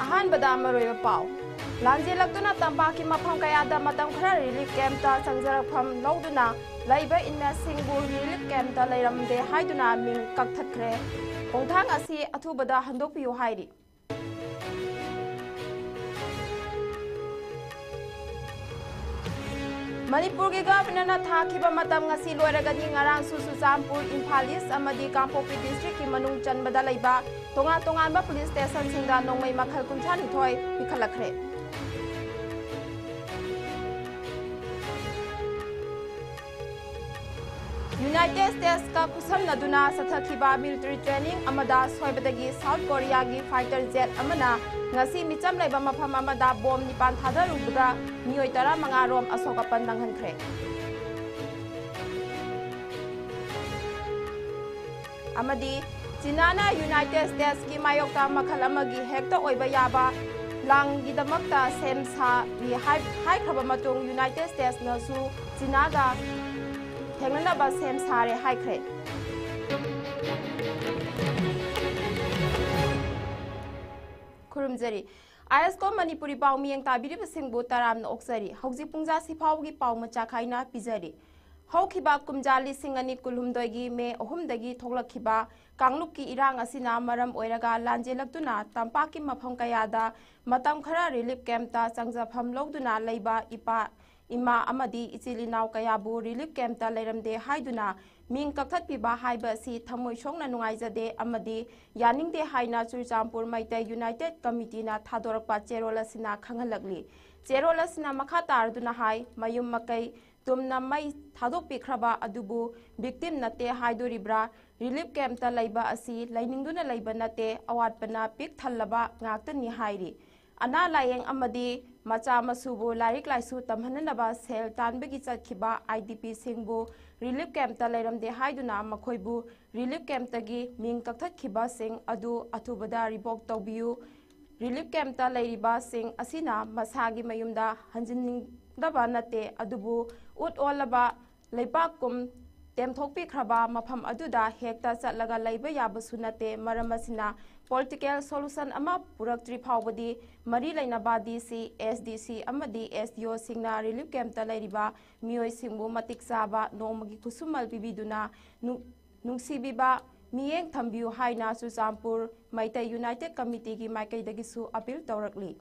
अहानबदा मरोइबा पाव लांजेलक्तुना तंबाकी मफम कयादा मतम खरा relief कैंपता संजरफम लौदुना Laiba इनमेसिंगबु relief कैंपता लैरमदे हाइदुना Ming कक्थखरे खोंथांग असी अथुबदा हंदोकपियो हाइरि मणिपुर के गवर्नर थाखिबा मतम ngasi loiragani ngarang Susuzampur Imphal East amadi Kangpokpi district ki manung chanbada leiba tonga ba police station singda nongmai makhal kunthani thoi pikhalakre United States ka kusam naduna sathakhiba military training amada soibadagi South Korea gi fighter jet amana ngasi micham leiba mafam amada bom nipan thadarubuda mioi tara manga rom asoka pandang hankhre amadi China United States ki mayokta makhal amagi hekta oiba yaba lang gidamakta semsa ri hai khaba matung United States na su China ga thengna ba semsa re hai khre Kurumjari ISCOM Manipuri pau miyang tabiri basingbu taram na oksari hauji pungja sipawgi pau macha khaina pijari haukiba kumjali singani kulhumdoigi me ohumdagi thoglakhiba kanglukki irang asina maram oiraga lanjelaktuna tampaki mafam kayada matam khara relief camp ta changjafam logduna leiba ima amadi ichilinaw kayabu relief camp ta leiramde haiduna ming kakhatpiba haiba si thamoi songna nungaijade amadi yaningde haina Churchampur Maitai United Committee na thadorakpa cherola sina khangalakli cherola sina makha tarduna hai mayum makai tumna mai thadokpikhraba adubu victim nate haidoribra relief camp ta leiba asi lainingduna leiba nate awatpana pik thallaba ngaktani hairi ana layeng amadi macha masubu lairik laisu tamhananaba sel tanbegi chatkhiba IDP singbu relief camp ta leiramde haiduna makhoibu relief camp tagi ming kakthakhiba sing adu athubada report tawbiu relief camp ta leiriba sing asina masagi mayumda hanjiningdaba nate adubu ut olaba leipakum temthokpi khraba mafam aduda hekta chatlaga leiba yabasu nate maramasina political solution ama puraktri phawbadi mari lainaba DC SDC amadi SDO singna relief camp ta leiriba mioi singbu matik saba nomagi kusumal bibiduna nungsibiba miyeng thambiu haina Churchampur Maitai United Committee gi maikai dagisu appeal tawrakli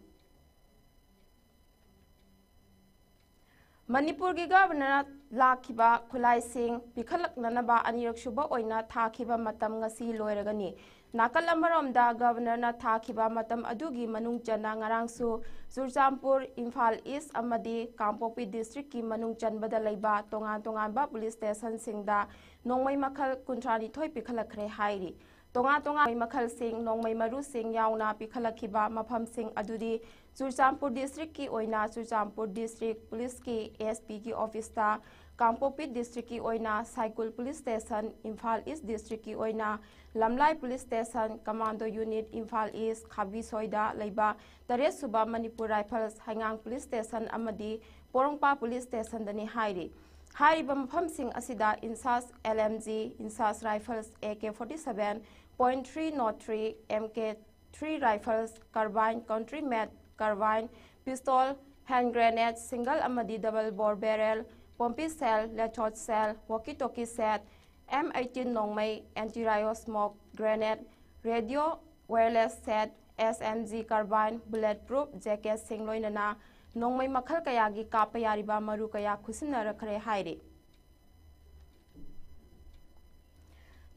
Manipur ki governor lakhiba khulai sing pikhalaknanaba aniraksuba oina thakiba matam ngasi loiragani nakal amaromda governor na thakiba matam adugi manung chana ngarangsu Churchampur Imphal East amadi Kangpokpi district ki manung chanbada leiba tonga ba police station singda nongmai makhal kuntrani thoi pikhalakre hairi tonga makhal sing nongmai maru sing yauna pikhalakhiba mafam sing adudi Churchampur district ki oina Churchampur district police ki SP ki office ta Kangpokpi district ki oina Saikul police station Imphal East district ki oina Lamlai police station commando unit Imphal East Khabi Soida leiba Tare Suba Manipur Rifles Hangang police station amadi Porongpa police station dani hairi hariba mafam sing asida insas LMG insas rifles AK-47.303 MK3 rifles carbine country made carbine pistol hand grenade single amadi double bore barrel pompey cell lechot cell walkie talkie set M18 nongmai anti riot smoke grenade radio wireless set SMG carbine bulletproof jacket singloinana nongmai makhal kayagi kapayariba maru kaya khusinnarakre hairi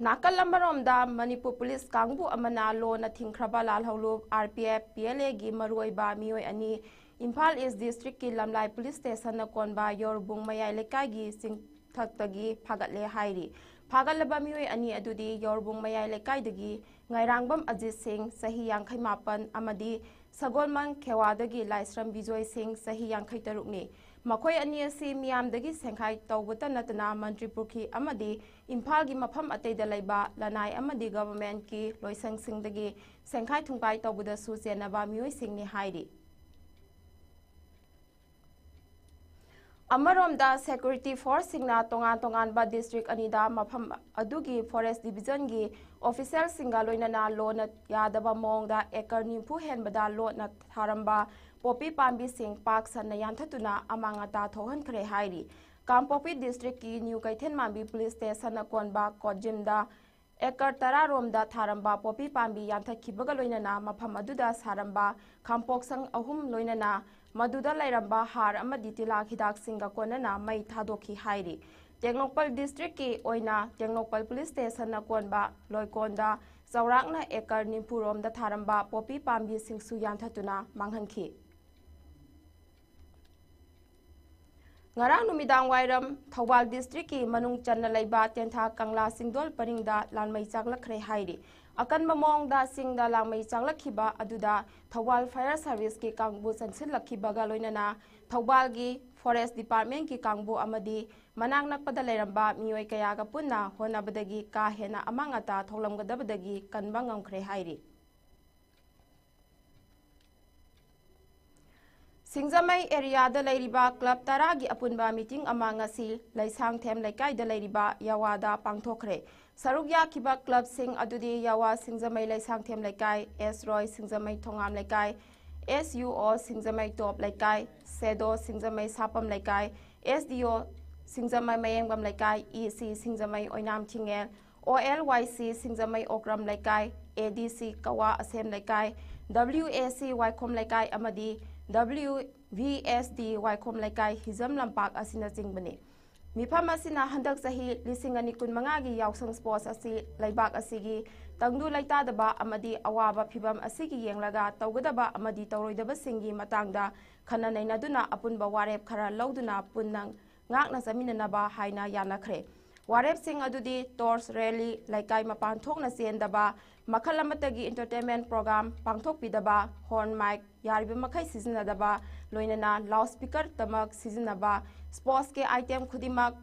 nakal lambaromda Manipur police kangbu amana lo na thingkhraba lalhawlu RPF PLA gi maruiba mioi ani Imphal East district ki Lamlai police station na konba yorbung mayai lekai gi singthaktagi phagatle hairi phagalaba mioi ani adudi yorbung mayai lekai dagi ngairangbam Ajit Singh sahi 58 amadi Sagolman Khewadagi Laisram Bijoy Singh sahi 53 ni makhoi ani asi miyamdagi sengkhai tawbata natana Mantripur ki amadi Imphal gi mafam atei da leiba lanai amadi government ki loisang singdagi sengkhai thungkai tawbuda su chenaba mioi singni hairi अमरोमदा security force सिंगना तोंगान district अनिदा मफम अदुगी forest division की officer सिंगा लोइनना लोन यादबा मोंगदा एकर निफु हेनबदा लोन थारंबा पोपी पांबी सिंग पाक सन यानथतुना अमांगता थोहनखरे हाइरी कामपोपी डिस्ट्रिक्ट की new Keithelmanbi police station कोनबा कोजिमदा एकर 10 रोमदा थारंबा पोपी पांबी यानथखिबगा लोइनना मफम अदुदा सारंबा खामपोक्संग अहुम लोइनना मधुदा लैरंबा हार अमदी तिलाक हिदाक सिंगा कोनना मई थादोखी हाइरी टेंगलोकपल डिस्ट्रिक्ट की ओइना टेंगलोकपल पुलिस स्टेशन कोनबा लोइकोंदा चौराकना एकर निफुरोमदा थारंबा पोपी पांबी सिंगसु यानथतुना मांगहनखी ngarang numidang wairam thawal district ki manung channa laiba tentha kangla singdol paringda lanmai chaklakre hairi akan mamong da singda langmai chaklakhiba aduda thawal fire service ki kangbu sansil lakhiba ga loinana thawal gi forest department ki kangbu amadi manang nakpada lairamba mioi kaya ga punna honabadagi ka hena amangata tholamgadabadagi kanba ngamkhre hairi Singjamei area लेरिबा club 10 की अपुनबा meeting अमांगसी लैसांग them लैकाई लेरिबा यावादा पांगथोखरे सरुक याखिबा club सिंग अदुदी यावा Singjamei Leisangthem लैकाई S रॉय सिंगजमई थोंगाम लैकाई S U O Singjamei top लैकाई सेडो सिंगजमई सापम लैकाई S D O Singjamei Mayengbam लैकाई E C Singjamei Oinam Thingel O L Y C Singjamei Okram लैकाई ए डी सी कवा असेम लैकाई डब्ल्यू ए सी वाइकोम लैकाई अमदी WVSD वाइकोम लैकाई हिजम लंपाक असिना चिंगबने मिफम असिना हंदक सही लिसिंग अनि कुनमंगा की याउसंग स्पोर्ट्स असि लैबाक असिगी तंगदु लैतादबा अमदी अवाबा फिबम असिगी येंगलगा तौगदबा अमदी तौरोइदबा सिंगी मतांगदा खना नैनादुना अपुनबा वारेप खरा लौदुना पुन्नंग ngakna jaminanaba haina yanakre warep sing adudi tours rally laikai mapan thokna sendaba makhal amatagi entertainment program pangthok pidaba horn mic yaribe makhai sizinadaba loinana loudspeaker tamak sizinaba sports ke item khudimak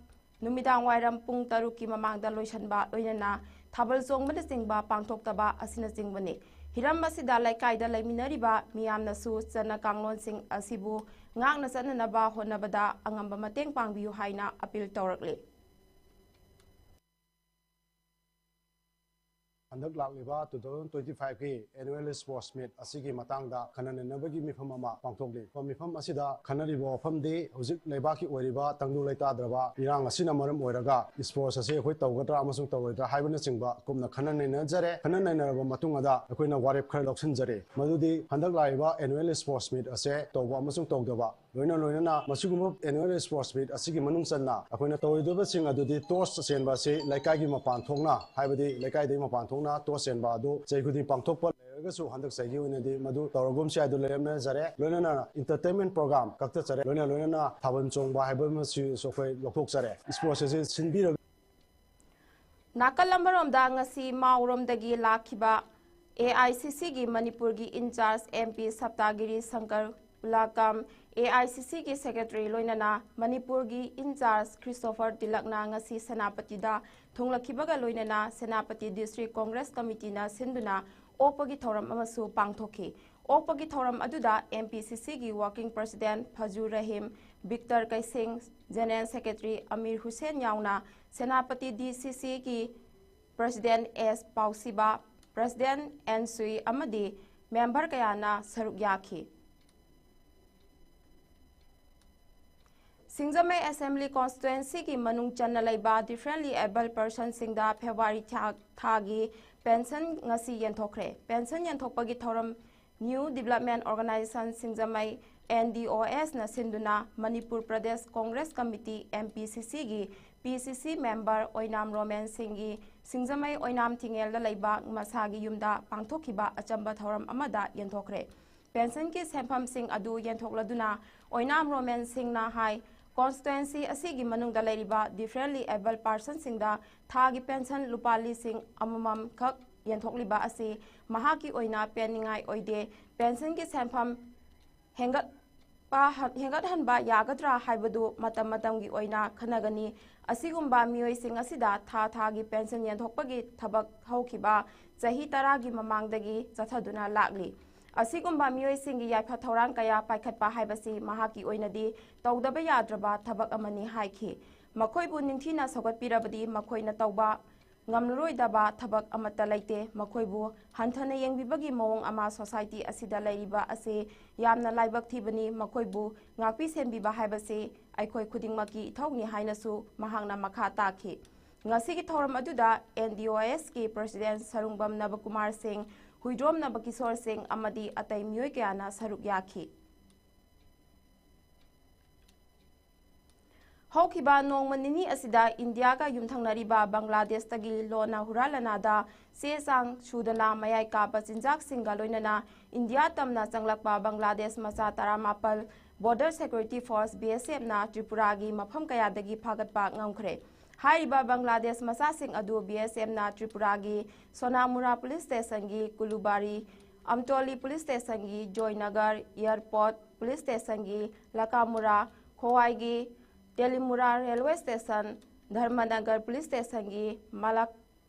numidang wairam pung taru ki mamangda loisanba loinana thabal jongmana singba pangthok taba asina singbani hiram masida laikai da laiminariba miyamna su chana kanglon sing asibu ngakna chananaba honabada angamba mateng pangbiu haina appeal tawrakle Andak lakliba 2025 ki annual sports meet asigi matangda khananabagi mifam ama pangthokli ko mifam asida khanaribo famde hojik leibaki oiriba tangdu leita draba irang asina maram oiraga sports ase khoi tawgatra amasung tawidra haibana chingba kumna khananaina jare khananaina raba matungada akoina warep khar loksin jare madudi andak laiba annual sports meet ase tawba amasung tawdaba loina masugum annual sports meet asigi manung channa akoina tawidoba sing adudi tours senba se laikai gi mapan thongna haibadi laikai dei mapan na to sen ba do chei khudi pangthok pa lega su handak sai gi ne di madu tawragum sai do lemna jare loina na entertainment program kakta jare loina na thaban chong ba haiba ma su so khoi lokthok jare sports se sinbi nakalambarom da ngasi maurom dagi lakhiba AICC gi manipur gi in charge MP saptagiri shankar ulakam AICC की secretary लोइनना Manipur की in charge Christopher तिलकना ngasi सेनापति दा थुंगलखिबगा लोइनना सेनापति district Congress committee ना सिंधुना ओपगी थौरम अमसु पांगथोखि ओपगी थौरम अदुदा MPCC की working president फजूर रहीम Victor कैसिंग general secretary अमीर हुसैन याउना सेनापति DCC की प्रेसिडेंट एस पाउसिबा प्रेसिडेंट एन सुई अमदी मेंबर कयाना सरुक याखि सिंगजमे असेंबली कॉन्स्टिट्युएंसी की मनुंग चन्ना लैबा डिफरेंटली एबल पर्सन सिंगदा फेब्रुआरी थागी pension ngasi yenthokre pension yenthokpagi thoram new development organization Singjamei NDOS na sinduna manipur pradesh congress committee MPCC gi PCC member oinam roman singi सिंगजमे oinam thingel da laiba masagi yumda pangthokhiba achamba thoram amada yenthokre pension ki sempham sing adu yenthokladuna oinam roman sing na hai constituency asigi manung da leriba differently able person singda thagi pension lupali sing amamam khak yenthokliba asi mahaki oina peningai oide pension ki sempham hengat hanba yagadra haibadu matam gi oina khanagani asigumba mioi sing asida thagi pension yenthokpagi thabak haukiba chahi 10 gi mamangdagi chathaduna lagli ꯑꯁꯤꯒꯨꯝꯕ ꯃꯤꯑꯣꯏꯁꯤꯡꯒꯤ ꯌꯥꯏꯐ ꯊꯧꯔꯥꯡ ꯀꯌꯥ ꯄꯥꯏꯈꯠꯄ ꯍꯥꯏꯕꯁꯤ ꯃꯍꯥꯛꯀꯤ ꯑꯣꯏꯅꯗꯤ ꯇꯧꯗꯕ ꯌꯥꯗ꯭ꯔꯕ ꯊꯕꯛ ꯑꯃꯅꯤ ꯍꯥꯏꯈꯤ꯫ ꯃꯈꯣꯏꯕꯨ ꯅꯤꯡꯊꯤꯅ ꯁꯧꯒꯠꯄꯤꯔꯕꯗꯤ ꯃꯈꯣꯏꯅ ꯇꯧꯕ ꯉꯝꯂꯔꯣꯏꯗꯕ ꯊꯕꯛ ꯑꯃꯠꯇ ꯂꯩꯇꯦ꯫ ꯃꯈꯣꯏꯕꯨ ꯍꯟꯊꯅ ꯌꯦꯡꯕꯤꯕꯒꯤ ꯃꯑꯣꯡ ꯑꯃ ꯁꯣꯁꯥꯏꯇꯤ ꯑꯁꯤꯗ ꯂꯩꯔꯤꯕ ꯑꯁꯤ ꯌꯥꯝꯅ ꯂꯥꯏꯕꯛ ꯊꯤꯕꯅꯤ꯫ ꯃꯈꯣꯏꯕꯨ ꯉꯥꯛꯄꯤ ꯁꯦꯟꯕꯤꯕ ꯍꯥꯏꯕꯁꯤ ꯑꯩꯈꯣꯏ ꯈꯨꯗꯤꯡꯃꯛꯀꯤ ꯏꯊꯧꯅꯤ ꯍꯥꯏꯅꯁꯨ ꯃꯍꯥꯛꯅ ꯃꯈꯥ ꯇꯥꯈꯤ꯫ ꯉꯁꯤꯒꯤ ꯊꯧꯔꯝ ꯑꯗꯨꯗ NDOSꯀꯤ ꯄ꯭ꯔꯁꯤꯗꯦꯟꯠ ꯁꯔꯨꯡꯕꯝ ꯅꯕꯀꯨꯃꯥꯔ ꯁꯤꯡ, ꯍꯨꯏꯗ꯭ꯔꯣꯝ ꯅꯕꯀꯤꯁꯣꯔ ꯁꯤꯡ ꯑꯃꯗꯤ ꯑꯇꯩ ꯃꯤꯑꯣꯏ ꯀꯌꯥꯅ ꯁꯔꯨꯛ ꯌꯥꯈꯤ꯫ ꯍꯧꯈꯤꯕ ꯅꯣꯡꯃ ꯅꯤꯅꯤ ꯑꯁꯤꯗ ꯏꯟꯗꯤꯌꯥꯒ ꯌꯨꯝꯊꯪꯅꯔꯤꯕ ꯕꯪꯒ꯭ꯂꯥꯗꯦꯁꯇꯒꯤ ꯂꯣꯟꯅ ꯍꯨꯔꯥꯟꯂꯅꯥꯗ ꯆꯦ ꯆꯥꯡ ꯁꯨꯗꯅ ꯃꯌꯥꯏ ꯀꯥꯕ ꯆꯤꯟꯖꯥꯛꯁꯤꯡꯒ ꯂꯣꯏꯅꯅ ꯏꯟꯗꯤꯌꯥ ꯇꯝꯅ ꯆꯪꯂꯛꯄ ꯕꯪꯒ꯭ꯂꯥꯗꯦꯁ ꯃꯆꯥ 19 ꯕꯣꯔꯗꯔ ꯁꯦꯀ꯭ꯌꯨꯔꯤꯇꯤ ꯐꯣꯔꯁ BSFꯅ ꯇ꯭ꯔꯤꯄꯨꯔꯥꯒꯤ ꯃꯐꯝ ꯀꯌꯥꯗꯒꯤ ꯐꯥꯒꯠꯄ ꯉꯝꯈ꯭ꯔꯦ꯫ ꯍꯥꯏꯔꯤꯕ ꯕꯪꯒ꯭ꯂꯥꯗꯦꯁ ꯃꯆꯥꯁꯤꯡ ꯑꯗꯨ BSFꯅ ꯇ꯭ꯔꯤꯄꯨꯔꯥꯒꯤ ꯁꯣꯅꯥꯃꯨꯔꯥ ꯄꯨꯂꯤꯁ ꯁ꯭ꯇꯦꯁꯟꯒꯤ ꯀꯨꯂꯨꯕꯥꯔꯤ, ꯑꯝꯇꯣꯂꯤ ꯄꯨꯂꯤꯁ ꯁ꯭ꯇꯦꯁꯟꯒꯤ ꯖꯣꯏꯅꯒꯔ, ꯏꯌꯔꯄꯣꯔꯠ ꯄꯨꯂꯤꯁ ꯁ꯭ꯇꯦꯁꯟꯒꯤ ꯂꯀꯥꯃꯨꯔꯥ, ꯈꯣꯋꯥꯏꯒꯤ Telimura railway station, Dharmanagar police ꯁ꯭ꯇꯦꯁꯟꯒꯤ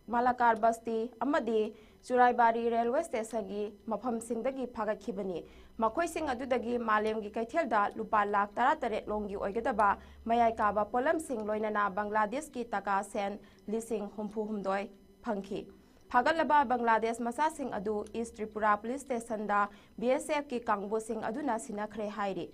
ꯃꯂꯥꯀꯥꯔ ꯕꯁꯇꯤ ꯑꯃꯗꯤ ꯆꯨꯔꯥꯏꯕꯥꯔꯤ ꯔꯦꯜꯋꯦ ꯁ꯭ꯇꯦꯁꯟꯒꯤ ꯃꯐꯝꯁꯤꯡꯗꯒꯤ ꯐꯥꯒꯠꯈꯤꯕꯅꯤ꯫ ꯃꯈꯣꯏꯁꯤꯡ ꯑꯗꯨꯗꯒꯤ ꯃꯥꯂꯦꯝꯒꯤ ꯀꯩꯊꯦꯜꯗ ꯂꯨꯄꯥ ꯂꯥꯈ 18 ꯂꯣꯝꯒꯤ ꯑꯣꯏꯒꯗꯕ ꯃꯌꯥꯏ ꯀꯥꯕ ꯄꯣꯠꯂꯝꯁꯤꯡ ꯂꯣꯏꯅꯅ ꯕꯪꯒ꯭ꯂꯥꯗꯦꯁꯀꯤ ꯇꯀꯥ ꯁꯦꯟ 69,000 ꯐꯪꯈꯤ꯫ ꯐꯥꯒꯠꯂꯕ ꯕꯪꯒ꯭ꯂꯥꯗꯦꯁ ꯃꯆꯥꯁꯤꯡ ꯑꯗꯨ ꯏꯁ ꯇ꯭ꯔꯤꯄꯨꯔꯥ ꯄꯨꯂꯤꯁ ꯁ꯭ꯇꯦꯁꯟꯗ BSFꯀꯤ ꯀꯥꯡꯕꯨꯁꯤꯡ ꯑꯗꯨꯅ ꯁꯤꯟꯅꯈ꯭ꯔꯦ ꯍꯥꯏꯔꯤ꯫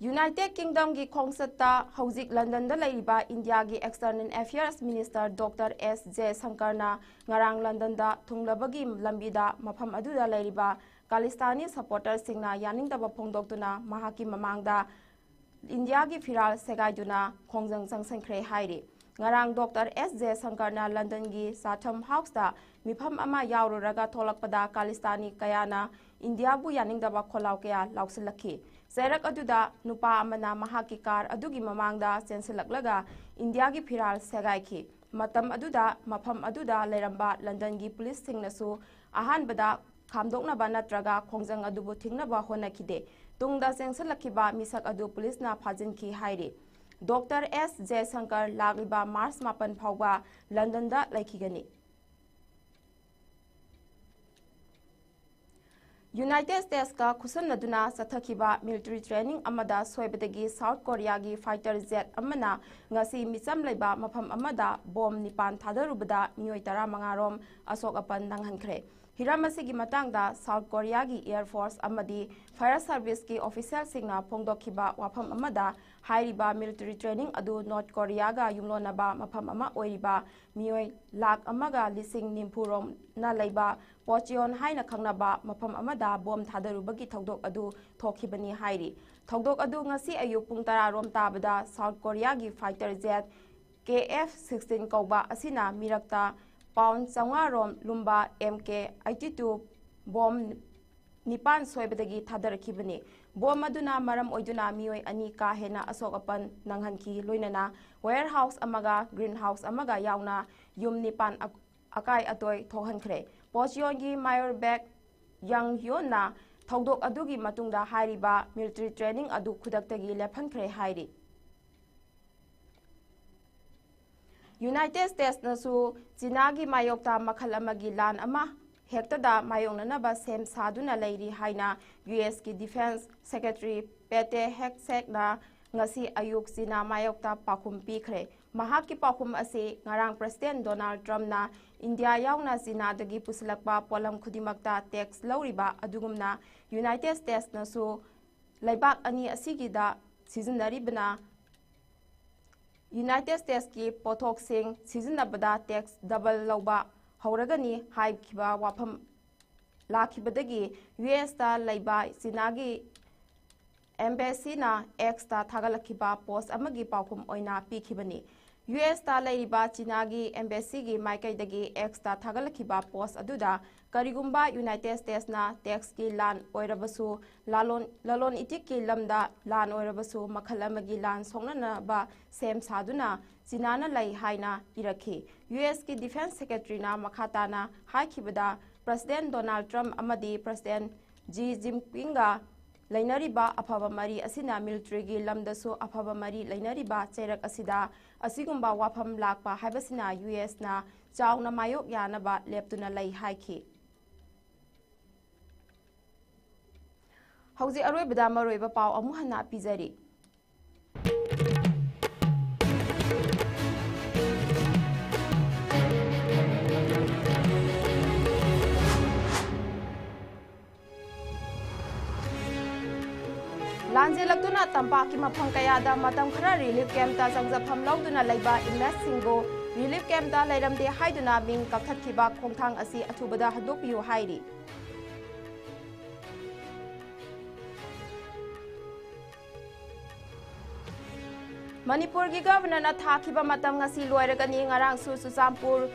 ꯌꯨꯅꯥꯏꯇꯦꯗ ꯀꯤꯡꯗꯝꯒꯤ ꯈꯣꯡꯆꯠꯇ ꯍꯧꯖꯤꯛ ꯂꯟꯗꯟꯗ ꯂꯩꯔꯤꯕ ꯏꯟꯗꯤꯌꯥꯒꯤ external affairs minister doctor S. ꯖꯌꯁꯪꯀꯔꯅ ꯉꯔꯥꯡ ꯂꯟꯗꯟꯗ ꯊꯨꯡꯂꯕꯒꯤ ꯂꯝꯕꯤꯗ ꯃꯐꯝ ꯑꯗꯨꯗ ꯂꯩꯔꯤꯕ ꯈꯥꯂꯤꯁꯇꯥꯅꯤ ꯁꯄꯣꯔꯇꯔꯁꯤꯡꯅ ꯌꯥꯅꯤꯡꯗꯕ ꯐꯣꯡꯗꯣꯛꯇꯨꯅ ꯃꯍꯥꯛꯀꯤ ꯃꯃꯥꯡꯗ ꯏꯟꯗꯤꯌꯥꯒꯤ ꯐꯤꯔꯥꯜ ꯁꯦꯒꯥꯏꯗꯨꯅ ꯈꯣꯡꯖꯪ ꯆꯪꯁꯤꯟꯈ꯭ꯔꯦ ꯍꯥꯏꯔꯤ꯫ ꯉꯔꯥꯡ ꯗꯣꯛꯇꯔ S. ꯖꯌꯁꯪꯀꯔꯅ ꯂꯟꯗꯟꯒꯤ ꯆꯥꯊꯝ ꯍꯥꯎꯁꯇ ꯃꯤꯐꯝ ꯑꯃ ꯌꯥꯎꯔꯨꯔꯒ ꯊꯣꯛꯂꯛꯄꯗ ꯈꯥꯂꯤꯁꯇꯥꯅꯤ ꯀꯌꯥꯅ ꯏꯟꯗꯤꯌꯥꯕꯨ ꯌꯥꯅꯤꯡꯗꯕ ꯈꯣꯜꯂꯥꯎ ꯀꯌꯥ ꯂꯥꯎꯁꯤꯜꯂꯛꯈꯤ꯫ ꯆꯩꯔꯛ ꯑꯗꯨꯗ ꯅꯨꯄꯥ ꯑꯃꯅ ꯃꯍꯥꯛꯀꯤ ꯀꯥꯔ ꯑꯗꯨꯒꯤ ꯃꯃꯥꯡꯗ ꯆꯦꯟꯁꯤꯜꯂꯛꯂꯒ ꯏꯟꯗꯤꯌꯥꯒꯤ ꯐꯤꯔꯥꯜ ꯁꯦꯒꯥꯏꯈꯤ꯫ ꯃꯇꯝ ꯑꯗꯨꯗ ꯃꯐꯝ ꯑꯗꯨꯗ ꯂꯩꯔꯝꯕ ꯂꯟꯗꯟꯒꯤ ꯄꯨꯂꯤꯁꯁꯤꯡꯅꯁꯨ ꯑꯍꯥꯟꯕꯗ ꯈꯥꯝꯗꯣꯛꯅꯕ ꯅꯠꯇ꯭ꯔꯒ ꯈꯣꯡꯖꯪ ꯑꯗꯨꯕꯨ ꯊꯤꯡꯅꯕ ꯍꯣꯠꯅꯈꯤꯗꯦ꯫ ꯇꯨꯡꯗ ꯆꯦꯟꯁꯤꯜꯂꯛꯈꯤꯕ ꯃꯤꯁꯛ ꯑꯗꯨ ꯄꯨꯂꯤꯁꯅ ꯐꯥꯖꯤꯟꯈꯤ ꯍꯥꯏꯔꯤ꯫ Doctor S. ꯖꯌꯁꯪꯀꯔ ꯂꯥꯛꯂꯤꯕ ꯃꯥꯔꯆ 7 ꯐꯥꯎꯕ ꯂꯟꯗꯟꯗ ꯂꯩꯈꯤꯒꯅꯤ꯫ ꯌꯨꯅꯥꯏꯇꯦꯗ ꯁ꯭ꯇꯦꯠꯁꯀ ꯈꯨꯠꯁꯝꯅꯗꯨꯅ ꯆꯠꯊꯈꯤꯕ ꯃꯤꯂꯤꯇꯔꯤ ꯇ꯭ꯔꯦꯅꯤꯡ ꯑꯃꯗ ꯁꯣꯏꯕꯗꯒꯤ ꯁꯥꯎꯊ ꯀꯣꯔꯤꯌꯥꯒꯤ ꯐꯥꯏꯇꯔ ꯖꯦꯠ ꯑꯃꯅ ꯉꯁꯤ ꯃꯤꯆꯝ ꯂꯩꯕ ꯃꯐꯝ ꯑꯃꯗ ꯕꯣꯝ 9 ꯊꯥꯗꯔꯨꯕꯗ ꯃꯤꯑꯣꯏ 15 ꯔꯣꯝ ꯑꯁꯣꯛ ꯑꯄꯟ ꯅꯪꯍꯟꯈ꯭ꯔꯦ꯫ ꯍꯤꯔꯝ ꯑꯁꯤꯒꯤ ꯃꯇꯥꯡꯗ ꯁꯥꯎꯊ ꯀꯣꯔꯤꯌꯥꯒꯤ ꯑꯦꯌꯔ ꯐꯣꯔꯁ ꯑꯃꯗꯤ ꯐꯥꯌꯔ ꯁꯥꯔꯚꯤꯁꯀꯤ ꯑꯣꯐꯤꯁꯤꯌꯦꯜꯁꯤꯡꯅ ꯐꯣꯡꯗꯣꯛꯈꯤꯕ ꯋꯥꯐꯝ ꯑꯃꯗ ꯍꯥꯏꯔꯤꯕ ꯃꯤꯂꯤꯇꯔꯤ ꯇ꯭ꯔꯦꯅꯤꯡ ꯑꯗꯨ ꯅꯣꯔꯊ ꯀꯣꯔꯤꯌꯥꯒ ꯌꯨꯝꯂꯣꯟꯅꯕ ꯃꯐꯝ ꯑꯃ ꯑꯣꯏꯔꯤꯕ ꯃꯤꯑꯣꯏ 1,90,000 ꯔꯣꯝꯅ ꯂꯩꯕ ꯄꯣꯆꯤꯌꯣꯟ ꯍꯥꯏꯅ ꯈꯪꯅꯕ ꯃꯐꯝ ꯑꯃꯗ ꯕꯣꯝ ꯊꯥꯗꯔꯨꯕꯒꯤ ꯊꯧꯗꯣꯛ ꯑꯗꯨ ꯊꯣꯛꯈꯤꯕꯅꯤ ꯍꯥꯏꯔꯤ꯫ ꯊꯧꯗꯣꯛ ꯑꯗꯨ ꯉꯁꯤ ꯑꯌꯨꯛ ꯄꯨꯡ 10 ꯔꯣꯝ ꯇꯥꯕꯗ ꯁꯥꯎꯊ ꯀꯣꯔꯤꯌꯥꯒꯤ ꯐꯥꯏꯇꯔ ꯖꯦꯠ KF-16 ꯀꯧꯕ ꯑꯁꯤꯅ ꯃꯤꯔꯛꯇ ꯄꯥꯎꯟꯗ 500 ꯔꯣꯝ ꯂꯨꯝꯕ MK-82 ꯕꯣꯝ 9 ꯁꯣꯏꯕꯗꯒꯤ ꯊꯥꯗꯔꯛꯈꯤꯕꯅꯤ꯫ ꯕꯣꯝ ꯑꯗꯨꯅ ꯃꯔꯝ ꯑꯣꯏꯗꯨꯅ ꯃꯤꯑꯣꯏ 2 ꯀꯥ ꯍꯦꯟꯅ ꯑꯁꯣꯛ ꯑꯄꯟ ꯅꯪꯍꯟꯈꯤ, ꯂꯣꯏꯅꯅ ꯋꯦꯌꯔ ꯍꯥꯎꯁ ꯑꯃꯒ ꯒ꯭ꯔꯤꯟ ꯍꯥꯎꯁ ꯑꯃꯒ ꯌꯥꯎꯅ ꯌꯨꯝ 9 ꯑꯀꯥꯏ ꯑꯇꯣꯏ ꯊꯣꯛꯍꯟꯈ꯭ꯔꯦ꯫ ꯄꯣꯆꯤꯌꯣꯟꯒꯤ ꯃꯥꯌꯣꯔ ꯕꯦꯛ ꯌꯪ ꯍ꯭ꯌꯣꯟꯅ ꯊꯧꯗꯣꯛ ꯑꯗꯨꯒꯤ ꯃꯇꯨꯡꯗ ꯍꯥꯏꯔꯤꯕ ꯃꯤꯂꯤꯇꯔꯤ ꯇ꯭ꯔꯦꯅꯤꯡ ꯑꯗꯨ ꯈꯨꯗꯛꯇꯒꯤ ꯂꯦꯞꯍꯟꯈ꯭ꯔꯦ ꯍꯥꯏꯔꯤ꯫ ꯌꯨꯅꯥꯏꯇꯦꯗ ꯁ꯭ꯇꯦꯠꯁꯅꯁꯨ ꯆꯤꯅꯥꯒꯤ ꯃꯥꯌꯣꯛꯇ ꯃꯈꯜ ꯑꯃꯒꯤ ꯂꯥꯟ ꯑꯃ ꯍꯦꯛꯇꯗ ꯃꯥꯌꯣꯛꯅꯅꯕ ꯁꯦꯝ ꯁꯥꯗꯨꯅ ꯂꯩꯔꯤ ꯍꯥꯏꯅ US ꯀꯤ ꯗꯤꯐꯦꯟꯁ ꯁꯦꯀ꯭ꯔꯦꯇꯔꯤ ꯄꯦꯇꯦ ꯍꯦꯛꯁꯦꯠꯅ ꯉꯁꯤ ꯑꯌꯨꯛ ꯆꯤꯅꯥ ꯃꯥꯌꯣꯛꯇ ꯄꯥꯎꯈꯨꯝ ꯄꯤꯈ꯭ꯔꯦ꯫ ꯃꯍꯥꯛꯀꯤ ꯄꯥꯎꯈꯨꯝ ꯑꯁꯤ ꯉꯔꯥꯡ ꯄ꯭ꯔꯁꯤꯗꯦꯟꯠ ꯗꯣꯅꯥꯜꯗ ꯇ꯭ꯔꯝꯞꯅ ꯏꯟꯗꯤꯌꯥ ꯌꯥꯎꯅ ꯆꯤꯅꯥꯗꯒꯤ ꯄꯨꯁꯤꯜꯂꯛꯄ ꯄꯣꯠꯂꯝ ꯈꯨꯗꯤꯡꯃꯛꯇ ꯇꯦꯛꯁ ꯂꯧꯔꯤꯕ ꯑꯗꯨꯒꯨꯝꯅ ꯌꯨꯅꯥꯏꯇꯦꯗ ꯁ꯭ꯇꯦꯠꯁꯅꯁꯨ ꯂꯩꯕꯥꯛ ꯑꯅꯤ ꯑꯁꯤꯒꯤꯗ ꯁꯤꯖꯤꯟꯅꯔꯤꯕꯅ ꯌꯨꯅꯥꯏꯇꯦꯗ ꯁ꯭ꯇꯦꯠꯁꯀꯤ ꯄꯣꯠꯊꯣꯛꯁꯤꯡ ꯁꯤꯖꯤꯟꯅꯕꯗ ꯇꯦꯛꯁ ꯗꯕꯜ ꯂꯧꯕ ꯍꯧꯔꯒꯅꯤ ꯍꯥꯏꯈꯤꯕ ꯋꯥꯐꯝ ꯂꯥꯛꯈꯤꯕꯗꯒꯤ USꯇ ꯂꯩꯕ ꯆꯤꯅꯥꯒꯤ ꯑꯦꯝꯕꯦꯁꯤꯅ Xꯇ ꯊꯥꯒꯠꯂꯛꯈꯤꯕ ꯄꯣꯁꯠ ꯑꯃꯒꯤ ꯄꯥꯎꯈꯨꯝ ꯑꯣꯏꯅ ꯄꯤꯈꯤꯕꯅꯤ꯫ USꯇ ꯂꯩꯔꯤꯕ ꯆꯤꯅꯥꯒꯤ ꯑꯦꯝꯕꯦꯁꯤꯒꯤ ꯃꯥꯏꯀꯩꯗꯒꯤ Xꯇ ꯊꯥꯒꯠꯂꯛꯈꯤꯕ ꯄꯣꯁꯠ ꯑꯗꯨꯗ ꯀꯔꯤꯒꯨꯝꯕ ꯌꯨꯅꯥꯏꯇꯦꯗ ꯁ꯭ꯇꯦꯠꯁꯅ ꯇꯦꯛꯁꯀꯤ ꯂꯥꯟ ꯑꯣꯏꯔꯕꯁꯨ ꯂꯂꯣꯟ ꯏꯇꯤꯛꯀꯤ ꯂꯝꯗ ꯂꯥꯟ ꯑꯣꯏꯔꯕꯁꯨ ꯃꯈꯜ ꯑꯃꯒꯤ ꯂꯥꯟ ꯁꯣꯛꯅꯅꯕ ꯁꯦꯝ ꯁꯥꯗꯨꯅ ꯆꯤꯅꯥꯅ ꯂꯩ ꯍꯥꯏꯅ ꯏꯔꯛꯈꯤ꯫ USꯀꯤ ꯗꯤꯐꯦꯟꯁ ꯁꯦꯀ꯭ꯔꯦꯇꯔꯤꯅ ꯃꯈꯥ ꯇꯥꯅ ꯍꯥꯏꯈꯤꯕꯗ ꯄ꯭ꯔꯁꯤꯗꯦꯟꯠ ꯗꯣꯅꯥꯜꯗ ꯇ꯭ꯔꯝꯞ ꯑꯃꯗꯤ ꯄ꯭ꯔꯁꯤꯗꯦꯟꯠ ꯖꯤ ꯖꯤꯟꯄꯤꯡꯒ ꯂꯩꯅꯔꯤꯕ ꯑꯐꯕ ꯃꯔꯤ ꯑꯁꯤꯅ ꯃꯤꯂꯤꯇꯔꯤꯒꯤ ꯂꯝꯗꯁꯨ ꯑꯐꯕ ꯃꯔꯤ ꯂꯩꯅꯔꯤꯕ ꯆꯩꯔꯛ ꯑꯁꯤꯗ ꯑꯁꯤꯒꯨꯝꯕ ꯋꯥꯐꯝ ꯂꯥꯛꯄ ꯍꯥꯏꯕꯁꯤꯅ USꯅ ꯆꯥꯎꯅ ꯃꯥꯌꯣꯛ ꯌꯥꯅꯕ ꯂꯦꯞꯇꯨꯅ ꯂꯩ ꯍꯥꯏꯈꯤ꯫ ꯍꯧꯖꯤꯛ ꯑꯔꯣꯏꯕꯗ ꯃꯔꯨꯑꯣꯏꯕ ꯄꯥꯎ ꯑꯃꯨꯛ ꯍꯟꯅ ꯄꯤꯖꯔꯤ꯫ ꯂꯥꯟꯖꯦꯜꯂꯛꯇꯨꯅ ꯇꯝꯄꯥꯛꯀꯤ ꯃꯐꯝ ꯀꯌꯥꯗ ꯃꯇꯝ ꯈꯔ ꯔꯤꯂꯤꯐ ꯀꯦꯝꯞꯇ ꯆꯪꯖꯐꯝ ꯂꯧꯗꯨꯅ ꯂꯩꯕ ꯏꯟꯃꯦꯠꯁꯤꯡꯕꯨ ꯔꯤꯂꯤꯐ ꯀꯦꯝꯞꯇ ꯂꯩꯔꯝꯗꯦ ꯍꯥꯏꯗꯨꯅ ꯃꯤꯡ ꯀꯛꯊꯠꯈꯤꯕ ꯈꯣꯡꯊꯥꯡ ꯑꯁꯤ ꯑꯊꯨꯕꯗ ꯍꯟꯗꯣꯛꯄꯤꯌꯨ ꯍꯥꯏꯔꯤ꯫ ꯃꯅꯤꯄꯨꯔꯒꯤ ꯒꯕꯔꯅꯔꯅ ꯊꯥꯈꯤꯕ ꯃꯇꯝ ꯉꯁꯤ ꯂꯣꯏꯔꯒꯅꯤ꯫ ꯉꯔꯥꯡꯁꯨ ꯆꯨꯔꯆꯥꯟꯄꯨꯔ